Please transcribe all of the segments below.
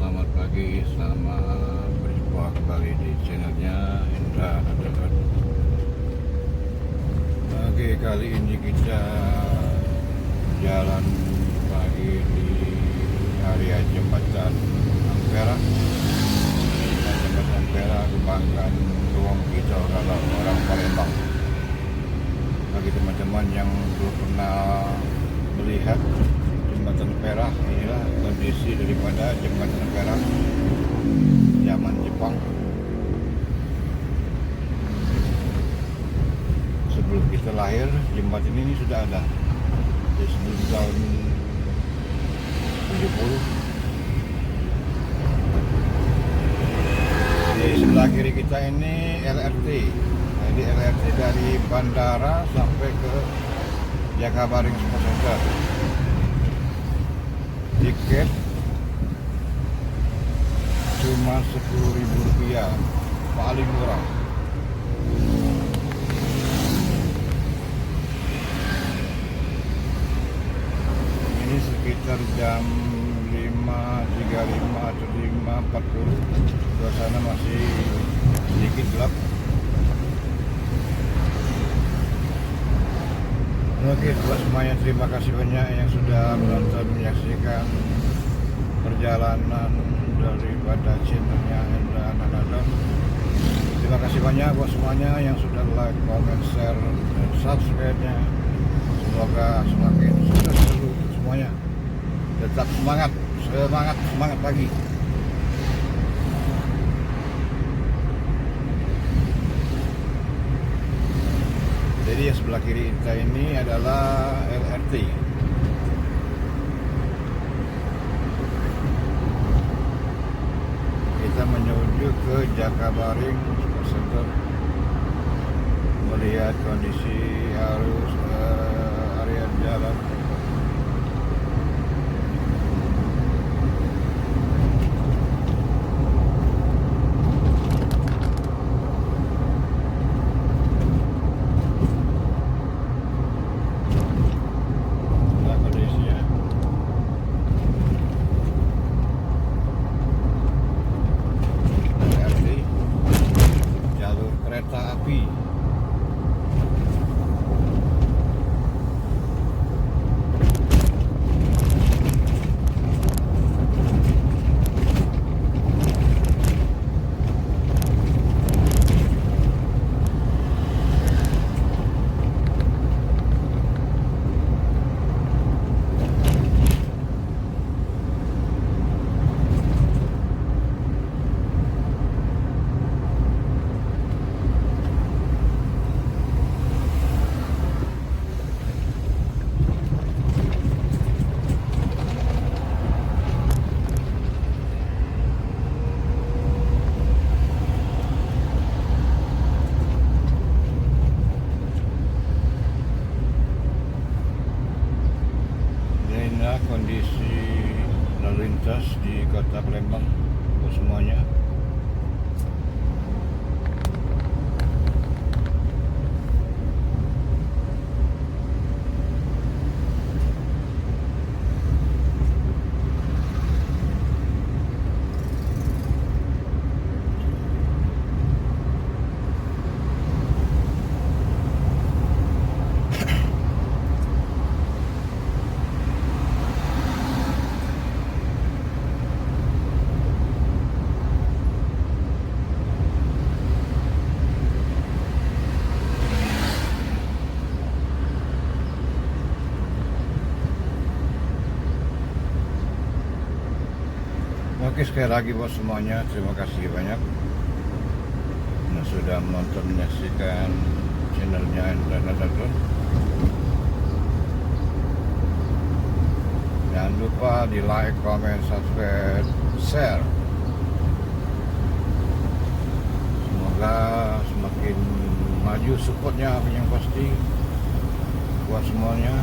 selamat pagi, selamat berjumpa kembali di channelnya Indra Underwood. Oke, kali ini kita jalan pagi di area Jembatan Ampera. Jembatan Ampera, kebanggaan ruang kita kalau orang Palembang. Bagi teman-teman yang belum pernah melihat Jembatan Ampera, inilah kondisi daripada Jembatan Ampera zaman Jepang. Sebelum kita lahir, jembatan ini sudah ada. Jadi sebelum tahun 70. Di sebelah kiri kita ini LRT. Jadi LRT dari bandara sampai ke Jakabaring Sport Center. Tiket cuma Rp10.000, paling murah. Ini sekitar jam 5.35 atau 5.40. Suasana masih sedikit gelap. Oke, buat semuanya terima kasih banyak yang sudah menonton, menyaksikan perjalanan daripada channelnya Indra Underwood. Terima kasih banyak buat semuanya yang sudah like, comment, share, dan subscribe-nya. Semoga semakin sukses selalu untuk semuanya. Tetap semangat, semangat pagi. Jadi yang sebelah kiri kita ini adalah LRT. Kita menuju ke Jakabaring Sport Center, melihat kondisi arus area jalan. Kereta api. Kondisi lalu lintas di kota Palembang untuk semuanya. Oke, sekali lagi buat semuanya terima kasih banyak yang sudah menonton, menyaksikan channelnya Indra Underwood. Jangan lupa di like, comment, subscribe, share. Semoga semakin maju supportnya yang pasti buat semuanya.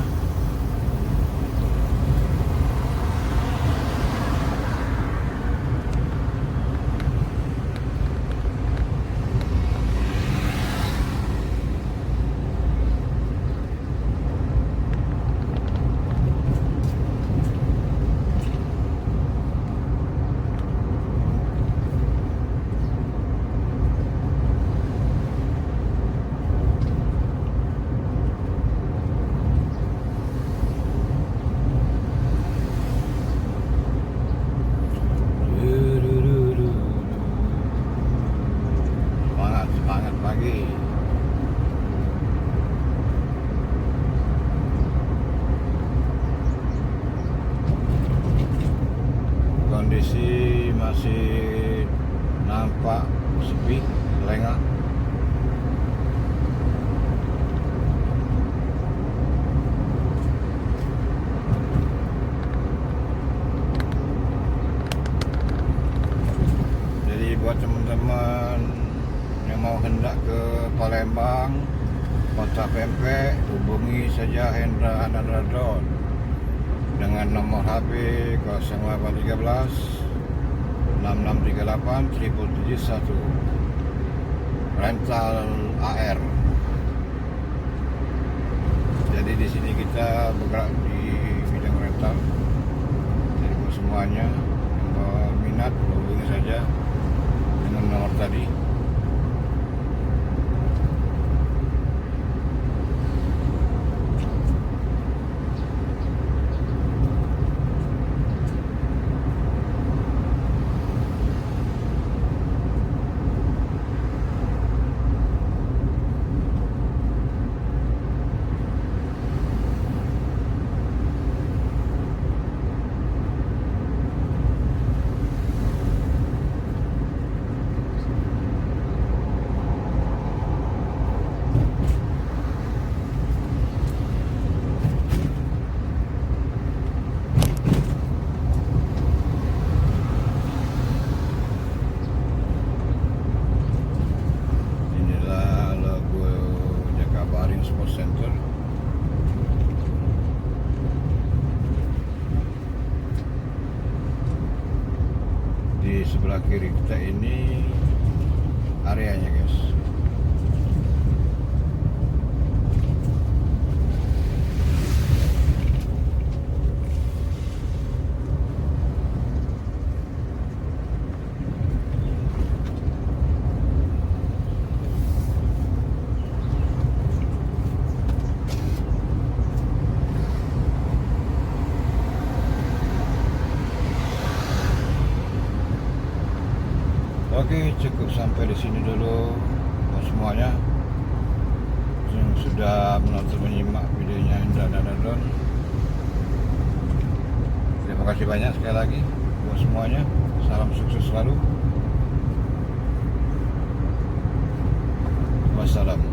kondisi masih nampak sepi, lengah. Jadi buat teman-teman yang mau hendak ke Palembang, Kota Pempek, hubungi saja Hendra Anandradon dengan nomor HP 0813 6638 771 rental AR. Jadi di sini kita bergerak di bidang rental. Jadi buat semuanya yang berminat hubungi saja dengan nomor tadi. Sport Center. Di sebelah kiri kita ini areanya, guys. Oke, cukup sampai di sini dulu buat semuanya yang sudah menonton menyimak videonya Hendra Anandradon. Terima kasih banyak sekali lagi buat semuanya. Salam sukses selalu. Wassalam.